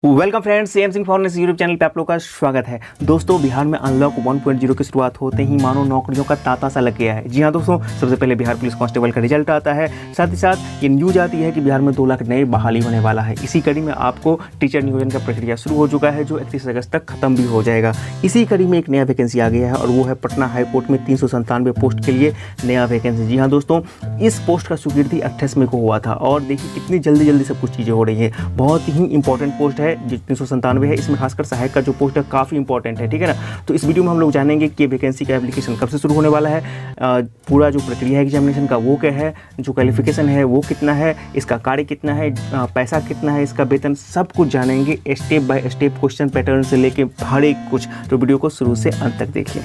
Welcome friends, सेम सिंह फॉरनेस YouTube channel पे आप लोग का स्वागत है। दोस्तों, बिहार में अनलॉक 1.0 की शुरुआत होते ही मानो नौकरियों का तांता सा लग गया है। जी हाँ दोस्तों, सबसे पहले बिहार पुलिस कांस्टेबल का रिजल्ट आता है। साथ ही साथ ये न्यूज आती है कि बिहार में 2 लाख नए बहाली होने वाला है। इसी कड़ी में आपको टीचर नियोजन का प्रक्रिया शुरू हो चुका है, जो 31 अगस्त तक खत्म भी हो जाएगा। इसी कड़ी में एक नया वैकेंसी आ गया है और वो है पटना हाईकोर्ट में 397 पोस्ट के लिए नया वैकेंसी। जी हाँ दोस्तों, इस पोस्ट का स्वीकृति 28 मई को हुआ था और देखिए कितनी जल्दी सब कुछ चीज़ें हो रही है। बहुत ही इंपॉर्टेंट पोस्ट है जो 397 है। इसमें खासकर सहायक का जो पोस्ट है काफ़ी इंपॉर्टेंट है, ठीक है ना। तो इस वीडियो में हम लोग जानेंगे कि वैकेंसी का एप्लीकेशन कब से शुरू होने वाला है, पूरा जो प्रक्रिया है एग्जामिनेशन का वो क्या है, जो क्वालिफिकेशन है वो कितना है, इसका कार्य कितना है, पैसा कितना है, इसका वेतन, सब कुछ जानेंगे step by step, question pattern से लेके हर एक कुछ। तो वीडियो को शुरू से अंत तक देखिए।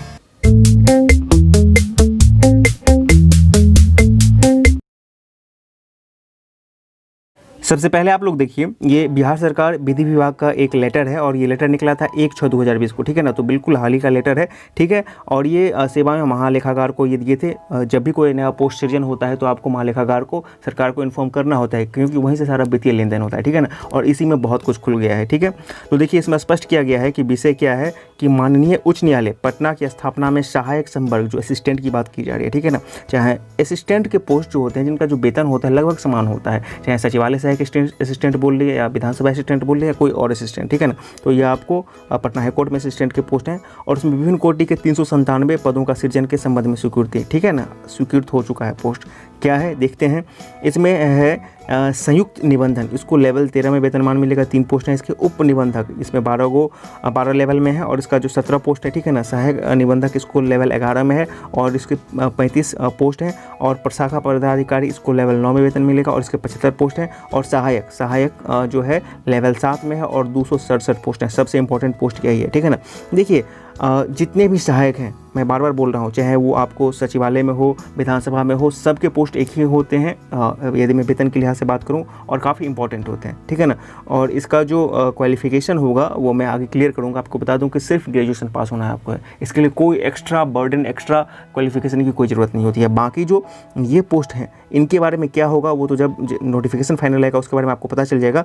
सबसे पहले आप लोग देखिए, ये बिहार सरकार विधि विभाग का एक लेटर है और ये लेटर निकला था 1/6/2020 को, ठीक है ना। तो बिल्कुल हाल ही का लेटर है, ठीक है। और ये सेवा में महालेखागार को ये दिए थे। जब भी कोई नया पोस्ट सृजन होता है तो आपको महालेखागार को, सरकार को इन्फॉर्म करना होता है, क्योंकि वहीं से सारा वित्तीय लेन देन होता है, ठीक है ना। और इसी में बहुत कुछ खुल गया है, ठीक है। तो देखिए, इसमें स्पष्ट किया गया है कि विषय क्या है कि माननीय उच्च न्यायालय पटना की स्थापना में सहायक संवर्ग, जो असिस्टेंट की बात की जा रही है, ठीक है ना। चाहे असिस्टेंट के पोस्ट जो होते हैं जिनका जो वेतन होता है लगभग समान होता है, चाहे सचिवालय सहायक असिस्टेंट बोल रही है या विधानसभा असिस्टेंट बोल रही है या कोई और असिस्टेंट, ठीक है ना। तो ये आपको पटना हाईकोर्ट में असिस्टेंट के पोस्ट हैं और उसमें विभिन्न कोटि के 397 पदों का सृजन के संबंध में स्वीकृति, ठीक है ना, स्वीकृत हो चुका है। पोस्ट क्या है देखते हैं। इसमें है संयुक्त निबंधन, इसको लेवल 13 में वेतनमान मिलेगा। 3 पोस्ट हैं इसके। उप निबंधक, इसमें 12 लेवल में है और इसका जो 17 पोस्ट है, ठीक है ना। सहायक निबंधक इसको लेवल 11 में है और इसके 35 पोस्ट हैं। और प्रशाखा पदाधिकारी इसको लेवल 9 में वेतन मिलेगा और इसके 75 पोस्ट हैं। और सहायक जो है लेवल 7 में है और 267 पोस्ट हैं। सबसे इंपॉर्टेंट पोस्ट यही है, ठीक है ना। देखिए, जितने भी सहायक हैं, मैं बार बार बोल रहा हूँ, चाहे वो आपको सचिवालय में हो, विधानसभा में हो, सबके पोस्ट एक ही होते हैं यदि मैं वेतन के लिहाज से बात करूँ, और काफ़ी इंपॉर्टेंट होते हैं, ठीक है ना। और इसका जो क्वालिफिकेशन होगा वो मैं आगे क्लियर करूँगा। आपको बता दूँ कि सिर्फ ग्रेजुएशन पास होना है आपको, इसके लिए कोई एक्स्ट्रा बर्डन, एक्स्ट्रा क्वालिफिकेशन की कोई ज़रूरत नहीं होती है। बाकी जो ये पोस्ट हैं इनके बारे में क्या होगा वो तो जब नोटिफिकेशन फाइनल आएगा उसके बारे में आपको पता चल जाएगा।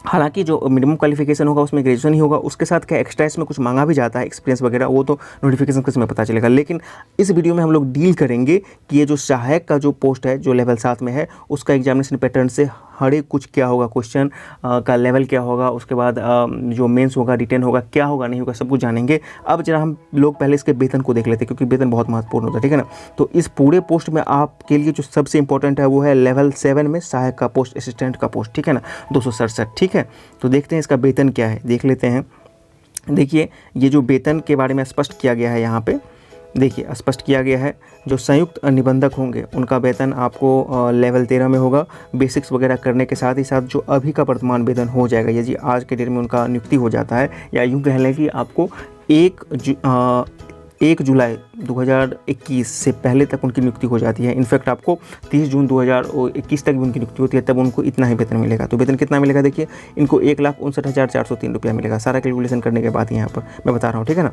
हालांकि जो मिनिमम क्वालिफिकेशन होगा उसमें ग्रेजुएशन ही होगा, उसके साथ क्या एक्स्ट्रा इसमें कुछ मांगा भी जाता है, एक्सपीरियंस वगैरह, वो तो नोटिफिकेशन के समय पता चलेगा। लेकिन इस वीडियो में हम लोग डील करेंगे कि ये जो सहायक का जो पोस्ट है जो लेवल 7 में है उसका एग्जामिनेशन पैटर्न से हर एक कुछ क्या होगा, क्वेश्चन का लेवल क्या होगा, उसके बाद जो मेंस होगा, रिटेन होगा, क्या होगा नहीं होगा, सब कुछ जानेंगे। अब जरा हम लोग पहले इसके वेतन को देख लेते हैं, क्योंकि वेतन बहुत महत्वपूर्ण होता है, ठीक है ना। तो इस पूरे पोस्ट में आपके लिए जो सबसे इंपॉर्टेंट है वो है लेवल 7 में सहायक का पोस्ट, असिस्टेंट का पोस्ट, ठीक है ना, 267, ठीक है। तो देखते हैं इसका वेतन क्या है, देख लेते हैं। देखिए, ये जो वेतन के बारे में स्पष्ट किया गया है यहाँ पे, देखिए स्पष्ट किया गया है, जो संयुक्त निबंधक होंगे उनका वेतन आपको लेवल 13 में होगा। बेसिक्स वगैरह करने के साथ ही साथ जो अभी का वर्तमान वेतन हो जाएगा, यदि आज के डेट में उनका नियुक्ति हो जाता है, या यूँ कह लें कि आपको 1 जुलाई 2021 से पहले तक उनकी नियुक्ति हो जाती है। इनफैक्ट आपको 30 जून 2021 तक भी उनकी नियुक्ति होती है, तब उनको इतना ही वेतन मिलेगा। तो वेतन कितना मिलेगा देखिए, इनको 1,59,403 रुपया मिलेगा, सारा कैलकुलेशन करने के बाद यहाँ पर मैं बता रहा हूँ, ठीक है ना।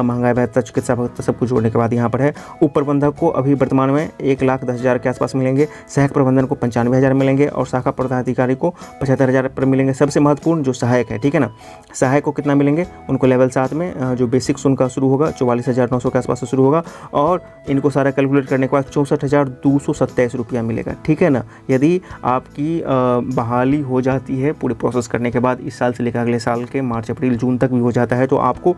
महंगाई भत्ता, चिकित्सा भत्ता, सब कुछ जोड़ने के बाद यहाँ पर है। उप प्रबंधक को अभी वर्तमान में 1,10,000 के आसपास मिलेंगे। सहायक प्रबंधन को 95,000 मिलेंगे और शाखा पदाधिकारी को 75,000 पर मिलेंगे। सबसे महत्वपूर्ण जो सहायक है, ठीक है ना, सहायक को कितना मिलेंगे, उनको लेवल 7 में जो बेसिक्स उनका शुरू होगा 44,900 के आसपास शुरू होगा और इनको सारा कैलकुलेट करने के बाद 64,227 रुपया मिलेगा, ठीक है ना। यदि आपकी बहाली हो जाती है पूरे प्रोसेस करने के बाद, इस साल से लेकर अगले साल के मार्च, अप्रैल, जून तक भी हो जाता है, तो आपको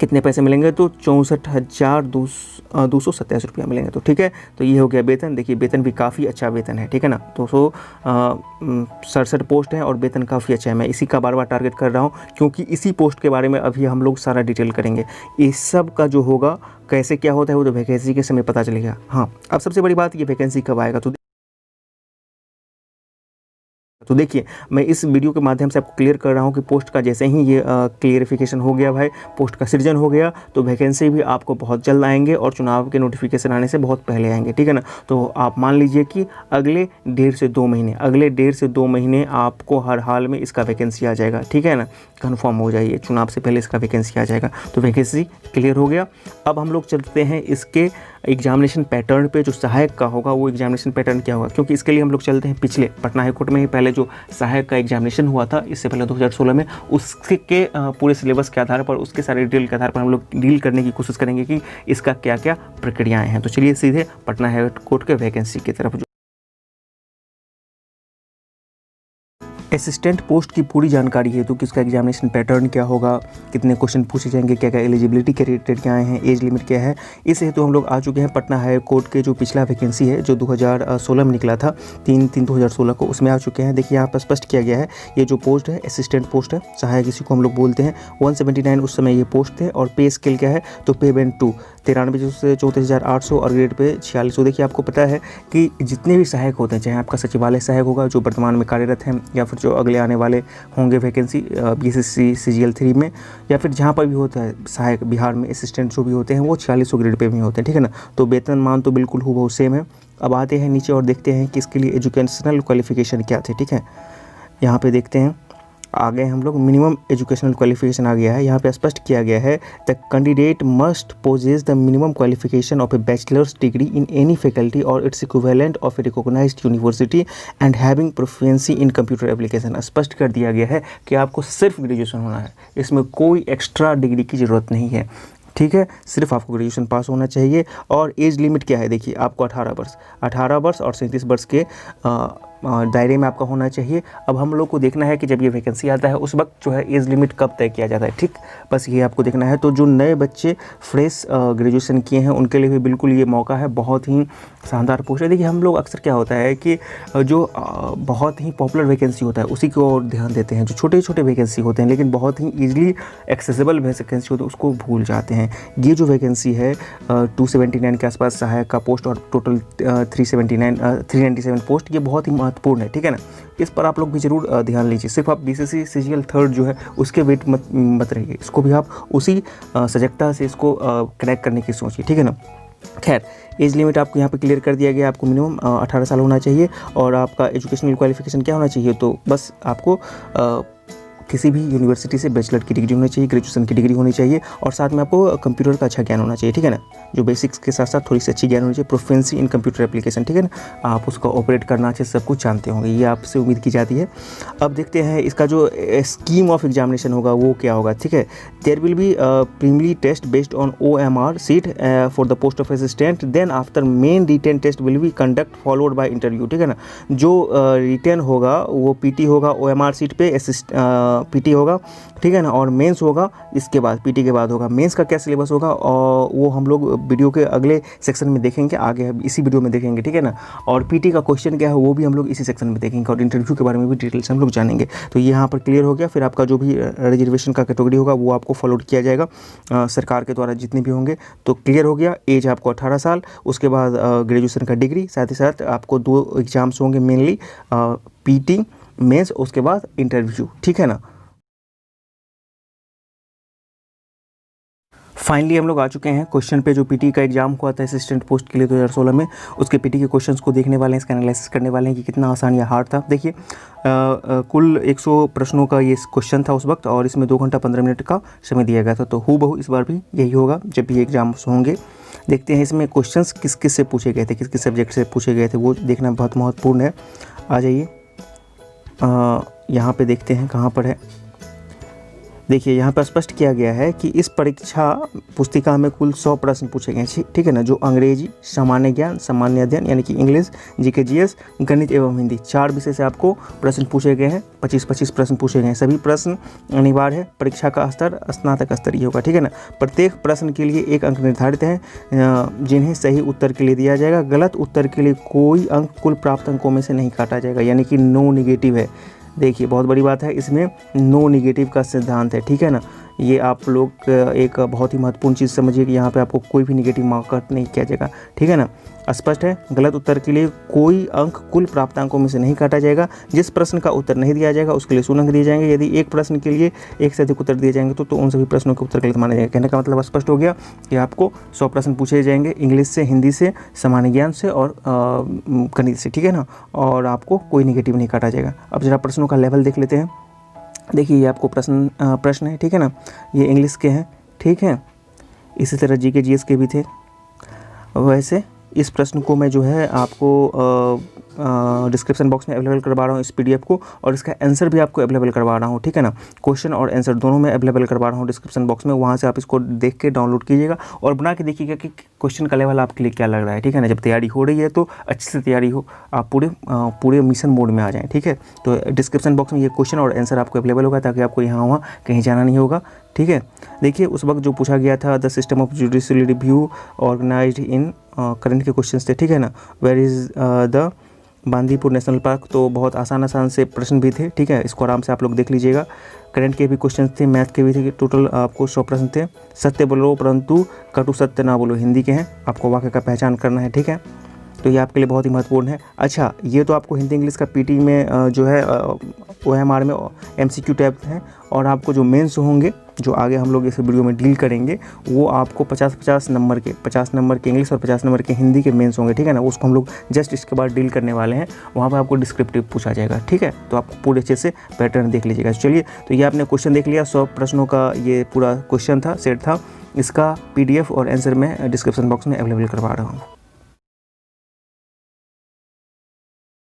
कितने पैसे मिलेंगे, तो 64,227 रुपया मिलेंगे। तो ठीक है, तो ये हो गया वेतन। देखिए, वेतन भी काफ़ी अच्छा वेतन है, ठीक है ना। 267 पोस्ट हैं और वेतन काफ़ी अच्छा है। मैं इसी का बार बार टारगेट कर रहा हूँ, क्योंकि इसी पोस्ट के बारे में अभी हम लोग सारा डिटेल करेंगे। इस सब का जो होगा, कैसे क्या होता है, वो तो वैकेंसी के समय पता चलेगा। हाँ, अब सबसे बड़ी बात, ये वैकेंसी कब आएगा। तो देखिए, मैं इस वीडियो के माध्यम से आपको क्लियर कर रहा हूँ कि पोस्ट का जैसे ही ये क्लियरिफिकेशन हो गया भाई, पोस्ट का सृजन हो गया, तो वैकेंसी भी आपको बहुत जल्द आएंगे और चुनाव के नोटिफिकेशन आने से बहुत पहले आएंगे, ठीक है ना। तो आप मान लीजिए कि अगले 1.5 से 2 महीने आपको हर हाल में इसका वैकेंसी आ जाएगा, ठीक है ना। कन्फर्म हो जाइए, चुनाव से पहले इसका वैकेंसी आ जाएगा। तो वैकेंसी क्लियर हो गया। अब हम लोग चलते हैं इसके एग्जामिनेशन पैटर्न पे जो सहायक का होगा वो एग्जामिनेशन पैटर्न क्या होगा, क्योंकि इसके लिए हम लोग चलते हैं पिछले पटना हाई कोर्ट में ही पहले जो सहायक का एग्जामिनेशन हुआ था इससे पहले 2016 में, उसके पूरे सिलेबस के आधार पर, उसके सारे डिटेल के आधार पर हम लोग डील करने की कोशिश करेंगे कि इसका क्या क्या प्रक्रियाएँ हैं। तो चलिए सीधे पटना हाई कोर्ट के वैकेंसी की तरफ। असिस्टेंट पोस्ट की पूरी जानकारी है तो किसका एग्जामिनेशन पैटर्न क्या होगा, कितने क्वेश्चन पूछे जाएंगे, क्या क्या एलिजिबिलिटी क्राइटेरिया क्या हैं, एज लिमिट क्या है, इस हेतु हम लोग आ चुके हैं पटना हाई कोर्ट के जो पिछला वैकेंसी है जो 2016 में निकला था 3/3/2016 को, उसमें आ चुके हैं। देखिए यहाँ पर स्पष्ट किया गया है ये जो पोस्ट है असिस्टेंट पोस्ट है, सहायक इसी को हम लोग बोलते हैं। 179 उस समय ये पोस्ट थे और पे स्केल क्या है तो पे बैंड 2 93 से 34,800 और ग्रेड पे 46। देखिए आपको पता है कि जितने भी सहायक होते हैं, चाहे आपका सचिवालय सहायक होगा जो वर्तमान में कार्यरत हैं या फिर जो अगले आने वाले होंगे वैकेंसी बीएसएससी CGL 3 में या फिर जहाँ पर भी होता है सहायक बिहार में असिस्टेंट जो भी होते हैं वो 4600 ग्रेड पे भी होते हैं, ठीक है ना। तो वेतनमान तो बिल्कुल हूबहू सेम है। अब आते हैं नीचे और देखते हैं कि इसके लिए एजुकेशनल क्वालिफिकेशन क्या थे, ठीक है। यहाँ पे देखते हैं आगे हम लोग मिनिमम एजुकेशनल क्वालिफिकेशन आ गया है। यहाँ पे स्पष्ट किया गया है the candidate must possess the minimum qualification of a bachelor's degree in any faculty और its equivalent of a recognised university and having proficiency in computer application. स्पष्ट कर दिया गया है कि आपको सिर्फ ग्रेजुएशन होना है, इसमें कोई एक्स्ट्रा डिग्री की ज़रूरत नहीं है, ठीक है। सिर्फ आपको ग्रेजुएशन पास होना चाहिए। और एज लिमिट क्या है, देखिए आपको 18 वर्ष और 37 वर्ष के दायरे में आपका होना चाहिए। अब हम लोग को देखना है कि जब ये वैकेंसी आता है उस वक्त जो है एज लिमिट कब तय किया जाता है, ठीक, बस ये आपको देखना है। तो जो नए बच्चे फ्रेश ग्रेजुएशन किए हैं उनके लिए भी बिल्कुल ये मौका है, बहुत ही शानदार पोस्ट है। देखिए हम लोग अक्सर क्या होता है कि जो बहुत ही पॉपुलर वैकेंसी होता है उसी की ओर ध्यान देते हैं, जो छोटे छोटे वैकेंसी होते हैं लेकिन बहुत ही ईजिली एक्सेसिबल वैकेंसी होती है उसको भूल जाते हैं। ये जो वैकेंसी है 279 के आसपास सहायक का पोस्ट और टोटल 397 पोस्ट, ये बहुत ही महत्वपूर्ण है, ठीक है ना। इस पर आप लोग भी जरूर ध्यान लीजिए। सिर्फ आप बीसीसी CGL 3 जो है उसके वेट मत रहिए, इसको भी आप उसी सजगता से इसको क्रैक करने की सोचिए, ठीक है ना। खैर एज लिमिट आपको यहाँ पे क्लियर कर दिया गया, आपको मिनिमम 18 साल होना चाहिए और आपका एजुकेशनल क्वालिफिकेशन क्या होना चाहिए, तो बस आपको किसी भी यूनिवर्सिटी से बैचलर की डिग्री होनी चाहिए, ग्रेजुएशन की डिग्री होनी चाहिए और साथ में आपको कंप्यूटर का अच्छा ज्ञान होना चाहिए, ठीक है ना। जो बेसिक्स के साथ साथ थोड़ी सी अच्छी ज्ञान होनी चाहिए, प्रोफिशिएंसी इन कंप्यूटर एप्लीकेशन, ठीक है ना। आप उसका ऑपरेट करना अच्छे से सब कुछ जानते होंगे, ये आपसे उम्मीद की जाती है। अब देखते हैं इसका जो स्कीम ऑफ एग्जामिनेशन होगा वो क्या होगा, ठीक है। There will be preliminary test based on OMR sheet for the post of assistant, then after main written test will be conduct followed by interview, ठीक है ना। जो रिटेन होगा वो PT होगा OMR सीट पे, PT होगा, ठीक है ना, और मेंस होगा इसके बाद, PT के बाद होगा मेंस का क्या सिलेबस होगा और वो हम लोग वीडियो के अगले सेक्शन में देखेंगे, आगे इसी वीडियो में देखेंगे, ठीक है ना। और PT का क्वेश्चन क्या है वो भी हम लोग इसी सेक्शन में देखेंगे और इंटरव्यू के बारे में भी डिटेल से हम लोग जानेंगे। तो ये यहाँ पर क्लियर हो गया। फिर आपका जो भी रिजर्वेशन का कैटेगरी होगा वो आपको फॉलो किया जाएगा सरकार के द्वारा जितने भी होंगे। तो क्लियर हो गया, एज आपको 18 साल, उसके बाद ग्रेजुएशन का डिग्री, साथ ही साथ आपको 2 एग्जाम्स होंगे मेनली, PT मेंस, उसके बाद इंटरव्यू, ठीक है ना। फाइनली हम लोग आ चुके हैं क्वेश्चन पे। जो PT का एग्जाम हुआ था असिस्टेंट पोस्ट के लिए 2016 में, उसके PT के क्वेश्चंस को देखने वाले हैं, इसका एनालिसिस करने वाले हैं कि कितना आसान या हार्ड था। देखिए कुल 100 प्रश्नों का ये क्वेश्चन था उस वक्त और इसमें 2 घंटा 15 मिनट का समय दिया गया था। तो हूबहू इस बार भी यही होगा जब भी एग्जाम्स होंगे। देखते हैं इसमें क्वेश्चंस किस किस से पूछे गए थे, किस किस सब्जेक्ट से पूछे गए थे, वो देखना बहुत महत्वपूर्ण है। आ जाइए यहाँ पे देखते हैं कहाँ पर है। देखिए यहाँ पर स्पष्ट किया गया है कि इस परीक्षा पुस्तिका में कुल 100 प्रश्न पूछे गए हैं, ठीक है ना। जो अंग्रेजी, सामान्य ज्ञान, सामान्य अध्ययन यानी कि इंग्लिश, GK GS, गणित एवं हिंदी, 4 विषय से आपको प्रश्न पूछे गए हैं। 25-25 प्रश्न पूछे गए हैं। सभी प्रश्न अनिवार्य है। परीक्षा का स्तर स्नातक स्तरीय होगा, ठीक है ना। प्रत्येक प्रश्न के लिए 1 अंक निर्धारित है जिन्हें सही उत्तर के लिए दिया जाएगा। गलत उत्तर के लिए कोई अंक कुल प्राप्त अंकों में से नहीं काटा जाएगा, यानी कि नो निगेटिव है। देखिए बहुत बड़ी बात है, इसमें नो निगेटिव का सिद्धांत है, ठीक है ना। ये आप लोग एक बहुत ही महत्वपूर्ण चीज़ समझिए कि यहाँ पे आपको कोई भी निगेटिव मार्क कट नहीं किया जाएगा, ठीक है ना। स्पष्ट है। गलत उत्तर के लिए कोई अंक कुल प्राप्त अंकों में से नहीं काटा जाएगा। जिस प्रश्न का उत्तर नहीं दिया जाएगा उसके लिए 0 अंक दिए जाएंगे। यदि एक प्रश्न के लिए 1 से अधिक उत्तर दिए जाएंगे तो उन सभी प्रश्नों के उत्तर गलत माने जाएंगे। कहने का मतलब स्पष्ट हो गया कि आपको 100 प्रश्न पूछे जाएंगे इंग्लिश से, हिंदी से, सामान्य ज्ञान से और गणित से, ठीक है ना। और आपको कोई निगेटिव नहीं काटा जाएगा। अब जरा प्रश्नों का लेवल देख लेते हैं। देखिए ये आपको प्रश्न है, ठीक है ना। ये इंग्लिश के हैं, ठीक है। इसी तरह GK GS के भी थे। वैसे इस प्रश्न को मैं जो है आपको डिस्क्रिप्शन बॉक्स में अवेलेबल करवा रहा हूँ इस पीडीएफ को, और इसका आंसर भी आपको अवेलेबल करवा रहा हूँ, ठीक है ना। क्वेश्चन और आंसर दोनों में अवेलेबल करवा रहा हूँ डिस्क्रिप्शन बॉक्स में, वहाँ से आप इसको देख के डाउनलोड कीजिएगा और बना के देखिएगा कि क्वेश्चन का लेवल आपके लिए क्या लग रहा है, ठीक है ना। जब तैयारी हो रही है तो अच्छे से तैयारी हो, आप पूरे मिशन मोड में आ जाएँ, ठीक है। तो डिस्क्रिप्शन बॉक्स में ये क्वेश्चन और आंसर आपको अवेलेबल होगा, ताकि आपको यहाँ वहाँ कहीं जाना नहीं होगा, ठीक है। देखिए उस वक्त जो पूछा गया था, the system of judicial review organized in current के क्वेश्चन थे, ठीक है ना। Where is the Bandipur national park, तो बहुत आसान से प्रश्न भी थे, ठीक है। इसको आराम से आप लोग देख लीजिएगा। करंट के भी क्वेश्चन थे, मैथ के भी थे, टोटल आपको 100 प्रश्न थे। सत्य बोलो परंतु कटु सत्य ना बोलो, हिंदी के हैं, आपको वाक्य का पहचान करना है, ठीक है। तो ये आपके लिए बहुत ही महत्वपूर्ण है। अच्छा, ये तो आपको हिंदी इंग्लिश का पीटी में जो है OMR में MCQ टैब हैं, और आपको जो मेंस होंगे, जो आगे हम लोग इस वीडियो में डील करेंगे, वो आपको 50 नंबर के इंग्लिश और 50 नंबर के हिंदी के मेंस होंगे, ठीक है ना। उसको हम लोग जस्ट इसके बाद डील करने वाले हैं, वहाँ पर आपको डिस्क्रिप्टिव पूछा जाएगा, ठीक है। तो आपको पूरे अच्छे से पैटर्न देख लीजिएगा। चलिए, तो ये आपने क्वेश्चन देख लिया, 100 प्रश्नों का ये पूरा क्वेश्चन था, सेट था। इसका PDF और आंसर मैं डिस्क्रिप्शन बॉक्स में अवेलेबल करवा रहा हूँ।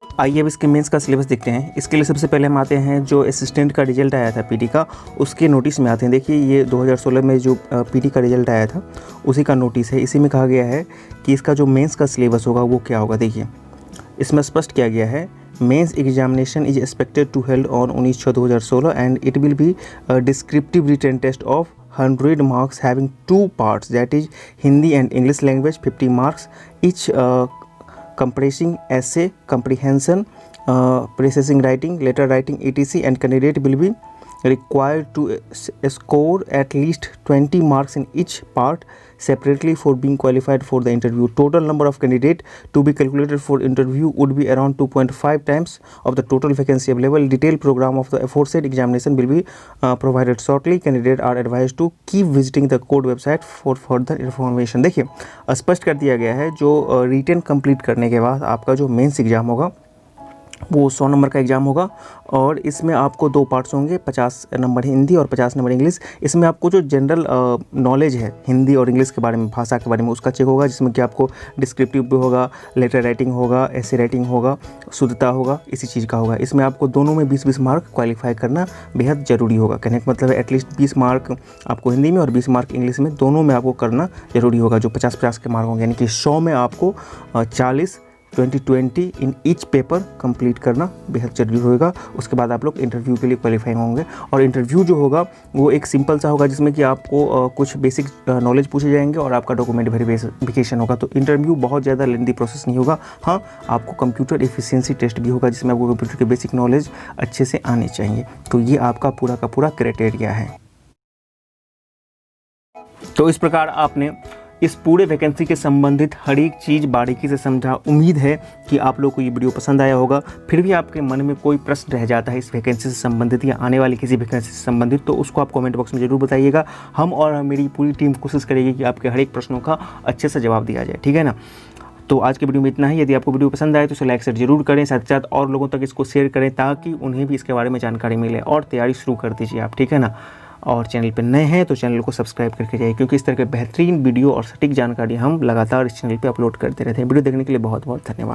आइए अब इसके मेंस का सिलेबस देखते हैं। इसके लिए सबसे पहले हम आते हैं, जो असिस्टेंट का रिजल्ट आया था पीटी का, उसके नोटिस में आते हैं। देखिए ये 2016 में जो पीटी का रिजल्ट आया था उसी का नोटिस है। इसी में कहा गया है कि इसका जो मेंस का सिलेबस होगा वो क्या होगा। देखिए इसमें स्पष्ट किया गया है, mains examination is expected to held on 19/6/2016 and it will be descriptive written test of 100 marks having 2 parts, that is Hindi and English language, 50 marks each, compressing essay, comprehension, processing writing, letter writing, etc. and candidate will be required to score at least 20 marks in each part separately for being qualified for the interview. Total number of candidates to be calculated for interview would be around 2.5 times of the total vacancy available. Detailed program of the aforesaid examination will be provided shortly. Candidates are advised to keep visiting the code website for further information. देखिए स्पष्ट कर दिया गया है, जो written complete करने के बाद आपका जो मेंस एग्ज़ाम होगा वो 100 नंबर का एग्ज़ाम होगा, और इसमें आपको 2 पार्ट्स होंगे, 50 नंबर हिंदी और 50 नंबर इंग्लिश। इसमें आपको जो जनरल नॉलेज है हिंदी और इंग्लिश के बारे में, भाषा के बारे में, उसका चेक होगा, जिसमें कि आपको डिस्क्रिप्टिव भी होगा, लेटर राइटिंग होगा, ऐसे राइटिंग होगा, शुद्धता होगा, इसी चीज़ का होगा। इसमें आपको दोनों में 20-20 मार्क क्वालिफाई करना बेहद ज़रूरी होगा। कहने का मतलब है एटलीस्ट 20 मार्क आपको हिंदी में और 20 मार्क इंग्लिश में, दोनों में आपको करना ज़रूरी होगा, जो 50-50 के मार्क होंगे। यानी कि 100 में आपको 40 20-20 इन ईच पेपर कंप्लीट करना बेहद जरूरी होगा। उसके बाद आप लोग इंटरव्यू के लिए क्वालिफाई होंगे, और इंटरव्यू जो होगा वो एक सिंपल सा होगा, जिसमें कि आपको कुछ बेसिक नॉलेज पूछे जाएंगे और आपका डॉक्यूमेंट वेरिफिकेशन होगा। तो इंटरव्यू बहुत ज़्यादा लेंथी प्रोसेस नहीं होगा। हाँ, आपको कंप्यूटर एफिशिएंसी टेस्ट भी होगा, जिसमें आपको कंप्यूटर के बेसिक नॉलेज अच्छे से आने चाहिए। तो ये आपका पूरा का पूरा क्राइटेरिया है। तो इस प्रकार आपने इस पूरे वैकेंसी के संबंधित हर एक चीज़ बारीकी से समझा। उम्मीद है कि आप लोग को ये वीडियो पसंद आया होगा। फिर भी आपके मन में कोई प्रश्न रह जाता है इस वैकेंसी से संबंधित या आने वाली किसी वैकेंसी से संबंधित, तो उसको आप कमेंट बॉक्स में ज़रूर बताइएगा। हम और मेरी पूरी टीम कोशिश करेगी कि आपके हर एक प्रश्नों का अच्छे से जवाब दिया जाए, ठीक है ना। तो आज के वीडियो में इतना ही। यदि आपको वीडियो पसंद आए तो इसे लाइक शेयर जरूर करें, साथ ही साथ और लोगों तक इसको शेयर करें, ताकि उन्हें भी इसके बारे में जानकारी मिले, और तैयारी शुरू कर दीजिए आप, ठीक है ना। और चैनल पर नए हैं तो चैनल को सब्सक्राइब करके जाइए, क्योंकि इस तरह के बेहतरीन वीडियो और सटीक जानकारी हम लगातार इस चैनल पे अपलोड करते रहते हैं। वीडियो देखने के लिए बहुत बहुत धन्यवाद।